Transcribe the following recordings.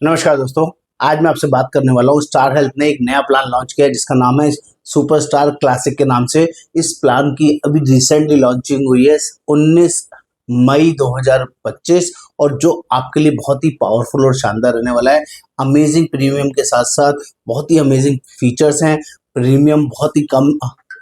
नमस्कार दोस्तों। आज मैं आपसे बात करने वाला हूँ। स्टार हेल्थ ने एक नया प्लान लॉन्च किया है जिसका नाम है सुपर स्टार क्लासिक के नाम से। इस प्लान की अभी रिसेंटली लॉन्चिंग हुई है 19 मई 2025 और जो आपके लिए बहुत ही पावरफुल और शानदार रहने वाला है। अमेजिंग प्रीमियम के साथ साथ बहुत ही अमेजिंग फीचर्स हैं। प्रीमियम बहुत ही कम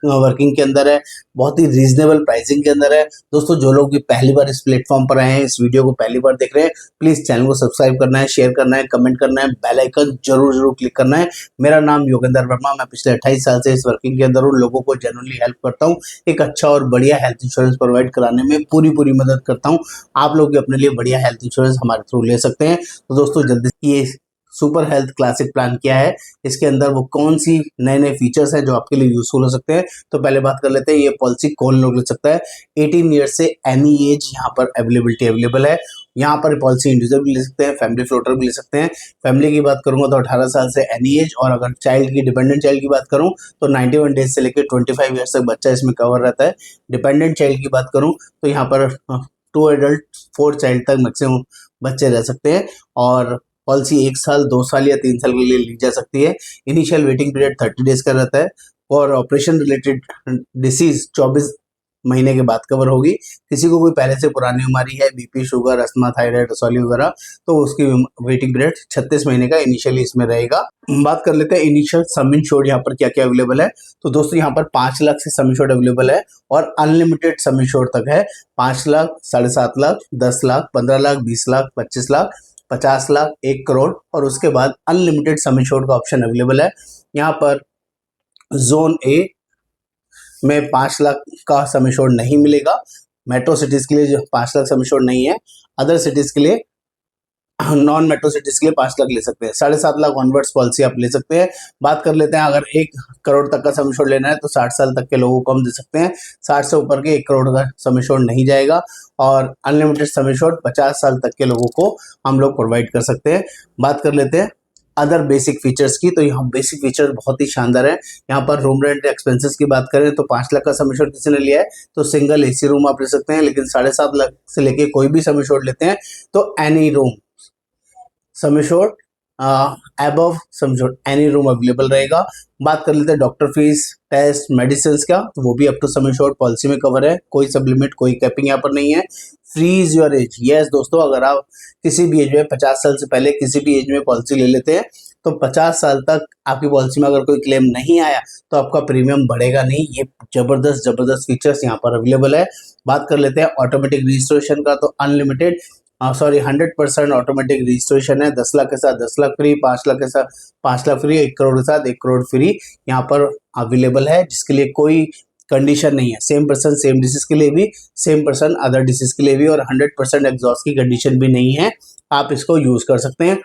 वर्किंग के अंदर है, बहुत ही रीजनेबल प्राइसिंग के अंदर है। दोस्तों, जो लोग भी पहली बार इस प्लेटफॉर्म पर आए हैं, इस वीडियो को पहली बार देख रहे हैं, प्लीज चैनल को सब्सक्राइब करना है, शेयर करना है, कमेंट करना है, बेल आइकन जरूर क्लिक करना है। मेरा नाम योगेंद्र वर्मा, मैं पिछले 28 साल से इस वर्किंग के अंदर हूँ। लोगों को जेन्युइनली हेल्प करता हूँ, एक अच्छा और बढ़िया हेल्थ इंश्योरेंस प्रोवाइड कराने में पूरी मदद करता हूँ। आप लोग भी अपने लिए बढ़िया हेल्थ इंश्योरेंस हमारे थ्रू ले सकते हैं। तो दोस्तों, जल्दी ये सुपर हेल्थ क्लासिक प्लान क्या है, इसके अंदर वो कौन सी नए फीचर्स हैं जो आपके लिए यूजफुल हो सकते हैं। तो पहले बात कर लेते हैं, ये पॉलिसी कौन लोग ले सकता है। 18 ईयर्स से एनी एज यहाँ पर अवेलेबल है। यहाँ पर पॉलिसी इंडिविजुअल भी ले सकते हैं, फैमिली फ्लोटर भी ले सकते हैं। फैमिली की बात करूंगा तो 18 साल से एनी एज, और अगर चाइल्ड की डिपेंडेंट चाइल्ड की बात करूं तो 91 डेज से लेकर 25 ईयर्स तक बच्चा इसमें कवर रहता है। डिपेंडेंट चाइल्ड की बात करूं तो यहाँ पर 2 एडल्ट 4 चाइल्ड तक मैक्सिमम बच्चे रह सकते हैं। और पॉलिसी 1 साल, 2 साल या 3 साल के लिए ली जा सकती है। इनिशियल वेटिंग पीरियड 30 डेज का रहता है और ऑपरेशन रिलेटेड डिसीज 24 महीने के बाद कवर होगी। किसी को कोई पहले से पुरानी बीमारी है, बीपी, शुगर, अस्थमा, थायराइड, रसौली वगैरह, तो उसकी वेटिंग पीरियड 36 महीने का इनिशियली इसमें रहेगा। बात कर लेते हैं इनिशियल सम इंश्योर्ड यहाँ पर क्या क्या अवेलेबल है। तो दोस्तों, यहाँ पर 5 लाख से सम इंश्योर्ड अवेलेबल है और अनलिमिटेड सम इंश्योर्ड तक है। 5 लाख, 7.5 लाख, 10 लाख, 15 लाख, 20 लाख, 25 लाख, 50 लाख, 1 करोड़ और उसके बाद अनलिमिटेड सम इंश्योर्ड का ऑप्शन अवेलेबल है। यहाँ पर जोन ए में 5 लाख का सम इंश्योर्ड नहीं मिलेगा। मेट्रो सिटीज के लिए जो 5 लाख सम इंश्योर्ड नहीं है। अदर सिटीज के लिए, नॉन मेट्रो सिटीज के लिए 5 लाख ले सकते हैं। 7.5 लाख ऑनवर्ड्स पॉलिसी आप ले सकते हैं। बात कर लेते हैं, अगर 1 करोड़ तक का सम इंश्योर्ड लेना है तो 60 साल तक के लोगों को हम दे सकते हैं। 60 से ऊपर के 1 करोड़ का सम इंश्योर्ड नहीं जाएगा। और अनलिमिटेड सम इंश्योर्ड 50 साल तक के लोगों को हम लोग प्रोवाइड कर सकते हैं। बात कर लेते हैं अदर बेसिक फीचर्स की, तो यहाँ बेसिक फीचर बहुत ही शानदार है। यहाँ पर रूम रेंट एक्सपेंसेस की बात करें तो 5 लाख का सम इंश्योर्ड किसी ने लिया है तो सिंगल एसी रूम आप ले सकते हैं। लेकिन 7.5 लाख से लेके कोई भी सम इंश्योर्ड लेते हैं तो एनी रूम सम इंश्योर्ड, अबव सम इंश्योर्ड एनी रूम अवेलेबल रहेगा। बात कर लेते हैं डॉक्टर फीस, टेस्ट, मेडिसिन का, तो वो भी up to sum insured policy में कवर है। कोई सब लिमिट, कोई कैपिंग यहाँ पर नहीं है। फ्रीज योर एज, यस दोस्तों, अगर आप किसी भी एज में 50 साल से पहले किसी भी एज में पॉलिसी ले लेते हैं तो 50 साल तक आपकी पॉलिसी में अगर कोई क्लेम नहीं आया तो आपका प्रीमियम बढ़ेगा नहीं। ये जबरदस्त फीचर्स यहाँ पर अवेलेबल है। बात कर लेते हैं ऑटोमेटिक रजिस्ट्रेशन का, तो अनलिमिटेड 100% ऑटोमेटिक रजिस्ट्रेशन है। 10 लाख के साथ 10 लाख फ्री, 5 लाख के साथ 5 लाख फ्री, 1 करोड़ के साथ 1 करोड़ फ्री यहाँ पर अवेलेबल है, जिसके लिए कोई कंडीशन नहीं है। सेम पर्सन सेम डिसीज के लिए भी, सेम पर्सन अदर डिसीज के लिए भी, और 100% एग्जॉस्ट की कंडीशन भी नहीं है। आप इसको यूज कर सकते हैं।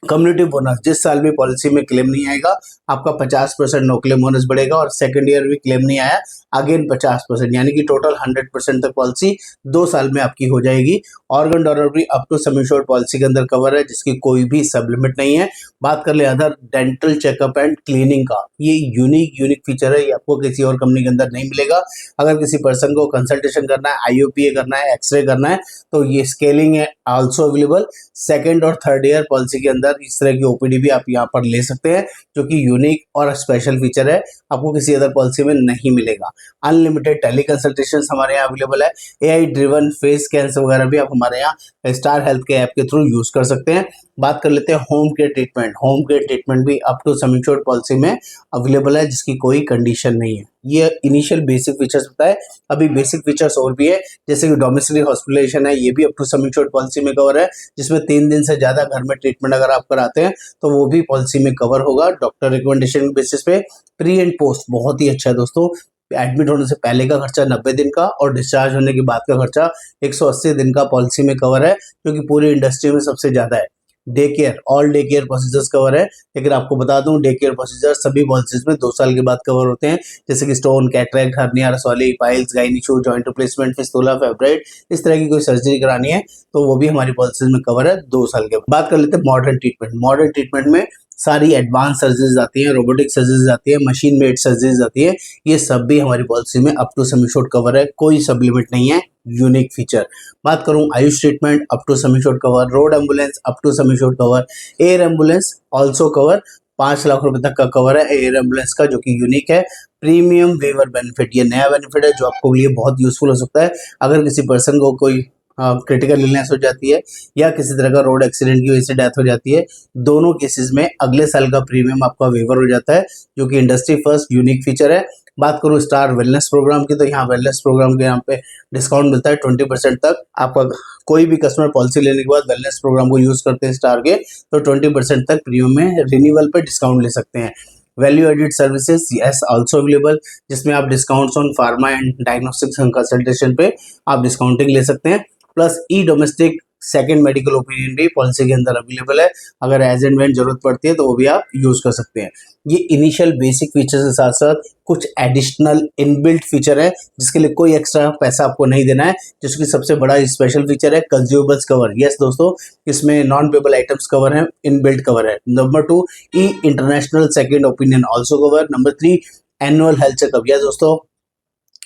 कम्युनिटी बोनस, जिस साल भी पॉलिसी में क्लेम नहीं आएगा आपका 50% नो क्लेम बोनस बढ़ेगा, और सेकंड ईयर भी क्लेम नहीं आया अगेन 50%, यानी कि टोटल 100% तक पॉलिसी 2 साल में आपकी हो जाएगी। ऑर्गन डोनर भी up to sum insured policy के अंदर कवर है, जिसकी कोई भी सब लिमिट नहीं है। बात कर ले other dental checkup and cleaning का, ये यूनिक फीचर है, ये आपको किसी और कंपनी के अंदर नहीं मिलेगा। अगर किसी पर्सन को कंसल्टेशन करना है, आईओपीए करना है, एक्सरे करना है, तो ये स्केलिंग है आल्सो अवेलेबल। सेकेंड और थर्ड ईयर पॉलिसी के अंदर इस तरह की ओपीडी भी आप यहाँ पर ले सकते हैं, जो कि यूनिक और स्पेशल फीचर है, आपको किसी अदर पॉलिसी में नहीं मिलेगा। अनलिमिटेड टेली कंसल्टेशन हमारे यहाँ अवेलेबल है। एआई ड्रिवन फेस स्कैन्स वगैरह भी आप हमारे यहाँ स्टार हेल्थ के ऐप के थ्रू यूज कर सकते हैं। बात कर लेते हैं home care treatment. Home care treatment भी up to sum insured policy में अवेलेबल है, जिसकी कोई कंडीशन नहीं है। ये इनिशियल बेसिक फीचर्स होता है। अभी बेसिक फीचर्स और भी है, जैसे कि डोमिसिलरी हॉस्पिटलाइजेशन है, ये भी up to sum insured policy में कवर है, जिसमें 3 दिन से ज्यादा घर में ट्रीटमेंट अगर आप कराते हैं तो वो भी पॉलिसी में कवर होगा डॉक्टर रिकमेंडेशन बेसिस पे। प्री एंड पोस्ट बहुत ही अच्छा है दोस्तों। एडमिट होने से पहले का खर्चा 90 दिन का और डिस्चार्ज होने के बाद का खर्चा 180 दिन का पॉलिसी में कवर है, जो कि पूरी इंडस्ट्री में सबसे ज्यादा है। Day care, all day care procedures cover है, लेकिन आपको बता दूं डे केयर प्रोसीजर सभी पॉलिसीज में 2 साल के बाद कवर होते हैं, जैसे कि स्टोन, कैटरैक्ट, हर्निया, रसौली, piles, gynae issue, joint replacement, fistula, fibroid, इस तरह की कोई सर्जरी करानी है तो वो भी हमारी पॉलिसीज में कवर है 2 साल के बाद। बात कर लेते हैं मॉडर्न ट्रीटमेंट। मॉडर्न ट्रीटमेंट में सारी एडवांस सर्जरीज आती हैं, रोबोटिक सर्जरीज आती है, मशीन मेड सर्जरीज आती है, ये सब भी हमारी पॉलिसी में up to sum assured cover है, कोई सब लिमिट नहीं है, यूनिक फीचर। बात करूं Ayush treatment up to sum assured cover, road ambulance up to sum assured cover, air ambulance also cover, 5 lakh रुपए तक का कवर है एयर एम्बुलेंस का, जो कि यूनिक है। प्रीमियम वेवर बेनिफिट, ये नया बेनिफिट है जो आपको लिए बहुत यूजफुल हो सकता है। अगर किसी पर्सन को कोई क्रिटिकल इलनेस हो जाती है या किसी तरह का रोड एक्सीडेंट की वजह से डेथ हो जाती है, दोनों केसेस में अगले साल का प्रीमियम आपका वेवर हो जाता है, जो कि इंडस्ट्री फर्स्ट यूनिक फीचर है। बात करूं स्टार वेलनेस प्रोग्राम की, तो यहाँ वेलनेस प्रोग्राम के यहाँ पे डिस्काउंट मिलता है 20% तक। आपका कोई भी कस्टमर पॉलिसी लेने के बाद वेलनेस प्रोग्राम को यूज करते हैं स्टार के, तो 20% तक प्रीमियम में रिन्यूअल पे डिस्काउंट ले सकते हैं। Value added services yes also available, जिसमें आप discounts on pharma and diagnostics and consultation पे आप डिस्काउंटिंग ले सकते हैं। प्लस ई डोमेस्टिक सेकेंड मेडिकल ओपिनियन भी पॉलिसी के अंदर अवेलेबल है, अगर एज एंड व्हेन जरूरत पड़ती है तो वो भी आप यूज कर सकते हैं। ये इनिशियल बेसिक फीचर्स के साथ साथ कुछ एडिशनल इनबिल्ट फीचर है, जिसके लिए कोई एक्स्ट्रा पैसा आपको नहीं देना है, जिसकी सबसे बड़ा स्पेशल फीचर है कंज्यूमेबल्स कवर। यस दोस्तों, इसमें नॉन पेबल आइटम्स कवर है, इनबिल्ट कवर है। नंबर 2 ई international second opinion also cover. Number 3 annual health checkup. Yes दोस्तों,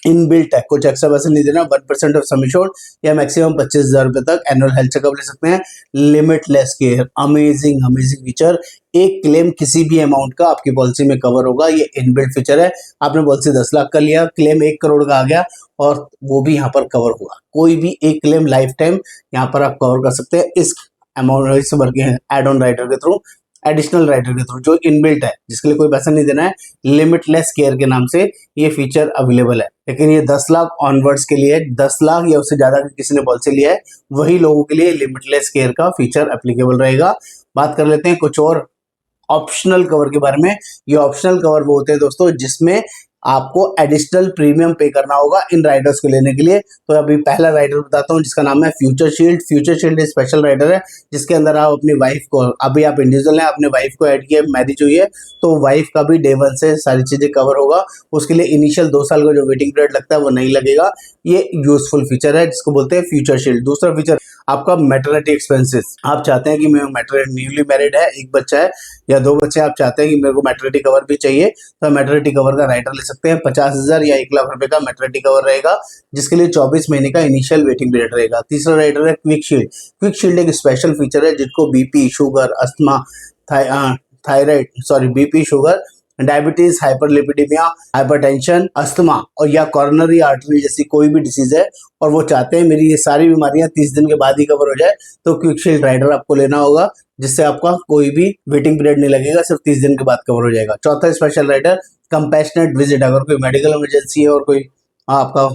इनबिल्ट है, कुछ एक्स्ट्रा पैसे नहीं देना, 1% ऑफ सम एश्योर्ड या मैक्सिमम 25,000 रुपए तक एनुअल हेल्थ चेकअप ले सकते हैं। Limitless care, amazing amazing feature, एक क्लेम किसी भी अमाउंट का आपकी पॉलिसी में कवर होगा, ये इनबिल्ट फीचर है। आपने पॉलिसी 10 लाख का लिया, क्लेम 1 करोड़ का आ गया और वो भी यहाँ पर कवर हुआ। कोई भी एक क्लेम लाइफ टाइम यहाँ पर आप कवर कर सकते हैं इस अमाउंट, इस वर्किंग एड ऑन राइटर के थ्रू, एडिशनल राइटर के थ्रू, जो इनबिल्ट है, जिसके लिए कोई पैसा नहीं देना है। लिमिटलेस केयर के नाम से ये फीचर अवेलेबल है, लेकिन ये 10 लाख ऑनवर्ड्स के लिए, 10 लाख या उससे ज्यादा किसी ने पॉलिसी लिया है वही लोगों के लिए लिमिटलेस केयर का फीचर एप्लीकेबल रहेगा। बात कर लेते हैं कुछ और ऑप्शनल कवर के बारे में। ये ऑप्शनल कवर वो होते हैं दोस्तों जिसमें आपको एडिशनल प्रीमियम पे करना होगा इन राइडर्स को लेने के लिए। तो अभी पहला राइडर बताता हूँ जिसका नाम है future shield. Future shield special rider है जिसके अंदर आप अपनी वाइफ को, अभी आप इंडिविजुअल हैं, अपने वाइफ को ऐड किया, मैरिज हुई है, तो वाइफ का भी डे 1 से सारी चीजें कवर होगा। उसके लिए इनिशियल 2 साल का जो वेटिंग पीरियड लगता है वो नहीं लगेगा। ये यूजफुल फीचर है जिसको बोलते हैं फ्यूचर शील्ड। दूसरा फीचर आपका मैटरनिटी एक्सपेंसेस। आप चाहते हैं कि मैं न्यूली मैरिड है, 1 बच्चा है या 2 बच्चे, आप चाहते हैं कि मेरे को मैटरनिटी कवर भी चाहिए, तो मैटरनिटी कवर का राइटर ले सकते हैं। 50,000 या 1 लाख रुपए का मैटरनिटी कवर रहेगा, जिसके लिए 24 महीने का इनिशियल वेटिंग पीरियड रहेगा। तीसरा राइटर है क्विक शील्ड। क्विक शील्ड एक स्पेशल फीचर है जिसको BP, sugar, asthma, BP, sugar, diabetes, hyperlipidaemia, hypertension, asthma और या कॉर्नरी आर्टरी जैसी कोई भी डिसीज है और वो चाहते हैं मेरी ये सारी बीमारियां 30 दिन के बाद ही कवर हो जाए, तो क्विक शील्ड राइडर आपको लेना होगा, जिससे आपका कोई भी वेटिंग पीरियड नहीं लगेगा, सिर्फ 30 दिन के बाद कवर हो जाएगा। चौथा स्पेशल राइडर कंपैशनेट विजिट। अगर कोई मेडिकल इमरजेंसी है और कोई आपका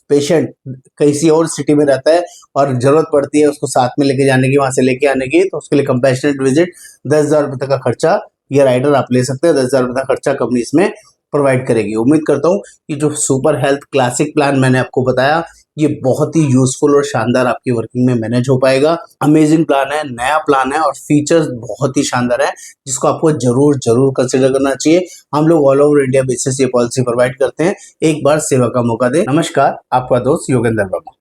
पेशेंट किसी और सिटी में रहता है और जरूरत पड़ती है उसको साथ में लेके जाने की, वहां से लेके आने की, तो उसके लिए कंपैशनेट विजिट 10,000 रुपए तक का खर्चा ये राइडर आप ले सकते हैं। 10,000 रुपए का खर्चा कंपनी इसमें प्रोवाइड करेगी। उम्मीद करता हूँ कि जो सुपर हेल्थ क्लासिक प्लान मैंने आपको बताया ये बहुत ही यूजफुल और शानदार आपकी वर्किंग में मैनेज हो पाएगा। अमेजिंग प्लान है, नया प्लान है और फीचर्स बहुत ही शानदार है, जिसको आपको जरूर जरूर कंसिडर करना चाहिए। हम लोग ऑल ओवर इंडिया बेसिस ये पॉलिसी प्रोवाइड करते हैं, एक बार सेवा का मौका दें। नमस्कार, आपका दोस्त योगेंद्र वर्मा।